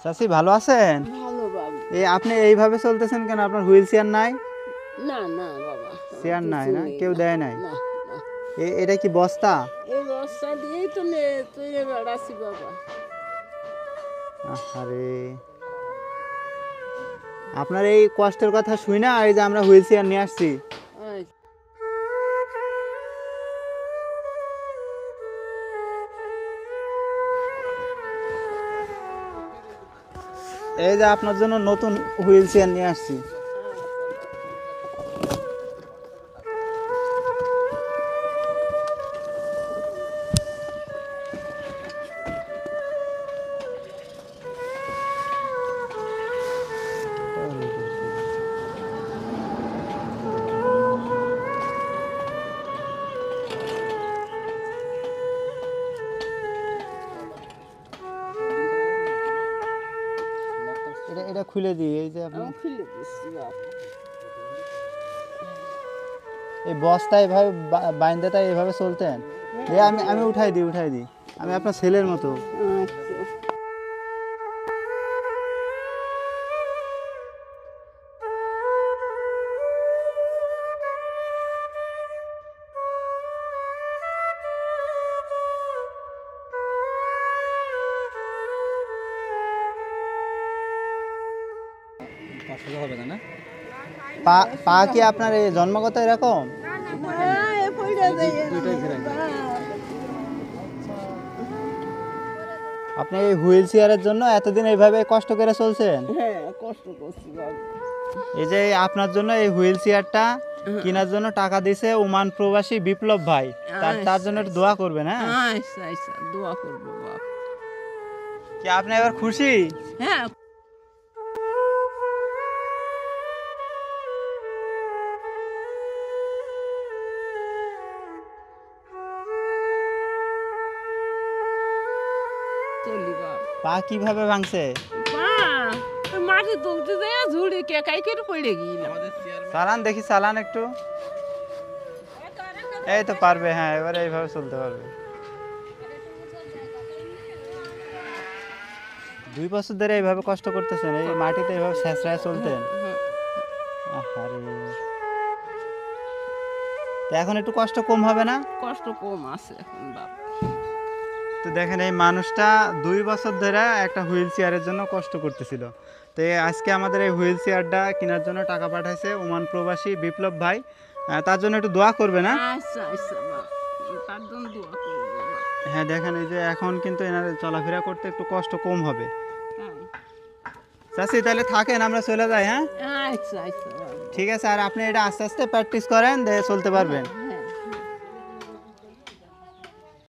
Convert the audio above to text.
চাচি ভালো আছেন? ভালো বাবা। এই আপনি এইভাবে চলতেছেন কেন? আপনার হুইল চেয়ার নাই? না না বাবা, চেয়ার নাই কিছু না? নেই, কেউ না দেয় নাই? না না। এটা কি বস্তা? এই বস্তা দিয়েই তো তুলে বেড়াচ্ছি বাবা। আরে আপনার এই কষ্টের কথা শুই না এই যে আমরা হুইল চেয়ার নিয়ে আসছি। আয়, এই যে আপনার জন্য নতুন হুইল চেয়ার নিয়ে আসছি। এটা খুলে দিই। এই যে আপনি আমি খুলে দিচ্ছি বাবা। এই বস্তা এভাবে বাইন্দে তাই এভাবে চলতেন? আমি আমি উঠাই দিই। আমি আপনার ছেলের মতো। আচ্ছা। পা পা কি আপনার এই জন্মগত এরকম? না, এ পড়ে যায় বাবা। আপনি এই হুইল চেয়ারের জন্য এতদিন এইভাবে কষ্ট করে চলছেন? হ্যাঁ, কষ্ট করছি বাবা। এই যে আপনার জন্য এই হুইল চেয়ারটা কেনার জন্য টাকা দিছে ওমান প্রবাসী বিপ্লব ভাই। তার জন্য একটু দোয়া করবেন, হ্যাঁ? আচ্ছা আচ্ছা, দোয়া করবো বাবা। কি আপনি এবার খুশি? হ্যাঁ। চলি বাবা। পা কিভাবে ভাঙছে? মা, মাটি তুলতে যায় ঝুড়ি কেকাই করে পড়ে গেলাম। চালান একটু। এই তো পারবে, হ্যাঁ এবারে এইভাবে চলতে পারবে। 2 বছর ধরে এইভাবে কষ্ট করতেছেন, এই মাটিতে এইভাবে ছেঁচড়ায় চলতেন? আরে তো এখন একটু কষ্ট কম হবে না? কষ্ট কম আছে এখন বাবা। তো দেখেন এই মানুষটা 2 বছর ধরে একটা হুইল চেয়ারের জন্য কষ্ট করতেছিল। তো আজকে আমাদের এই হুইল চেয়ারটা কেনার জন্য টাকা পাঠাইছে ওমান প্রবাসী বিপ্লব ভাই। তার জন্য একটু দোয়া করবে না? আচ্ছা আচ্ছা বাবা, তার জন্য দোয়া করবো বাবা। হ্যাঁ দেখেন এই যে এখন কিন্তু এনার চলাফেরা করতে একটু কষ্ট কম হবে। তাই? চাচি তাহলে থাকেন, আমরা চলে যাই, হ্যাঁ? আচ্ছা আচ্ছা বাবা। ঠিক আছে, আর আপনি এটা আস্তে আস্তে প্র্যাকটিস করেন, দিয়ে চলতে পারবেন।